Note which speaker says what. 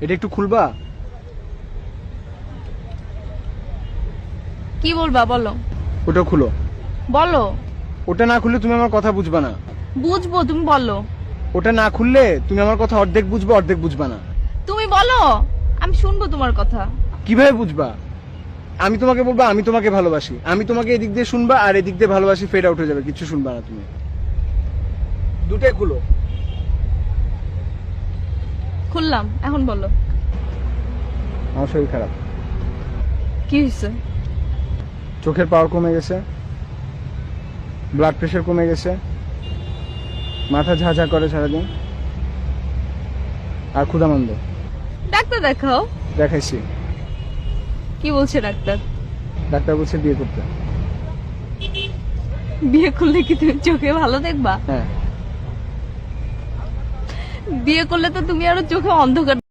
Speaker 1: এটা একটু খুলবা?
Speaker 2: কি বলবা বলো?
Speaker 1: ওটা খুলো।
Speaker 2: বলো।
Speaker 1: ওটা না খুললে তুমি আমার কথা বুঝবা না।
Speaker 2: বুঝবো, তুমি বলো।
Speaker 1: ওটা না খুললে তুমি আমার কথা অর্ধেক বুঝবা, অর্ধেক বুঝবা না।
Speaker 2: তুমি বলো, আমি শুনবো তোমার কথা।
Speaker 1: কিভাবে বুঝবা? আমি তোমাকে বলবো আমি তোমাকে ভালোবাসি, আমি তোমাকে এদিক দিয়ে শুনবা আর এদিক দিয়ে ভালোবাসি ফেড আউট হয়ে যাবে, কিছু শুনবা না তুমি। দুটাই খুলো।
Speaker 2: খুললাম, এখন বলো।
Speaker 1: আমার শরীর খারাপ।
Speaker 2: কি হয়েছে?
Speaker 1: চোখের পাওয়ার কমে গেছে, ব্লাড প্রেশার কমে গেছে, মাথা ঝাঝা করে সারাদিন, আর ক্ষুধামন্দ।
Speaker 2: ডাক্তার দেখাও।
Speaker 1: দেখাইছি।
Speaker 2: কি বলছে ডাক্তার?
Speaker 1: ডাক্তার বলছে বিয়ে করতে।
Speaker 2: বিয়ে করলে কি তুমি চোখে ভালো দেখবা?
Speaker 1: হ্যাঁ।
Speaker 2: বিয়ে করলে তো তুমি আরো চোখে অন্ধকার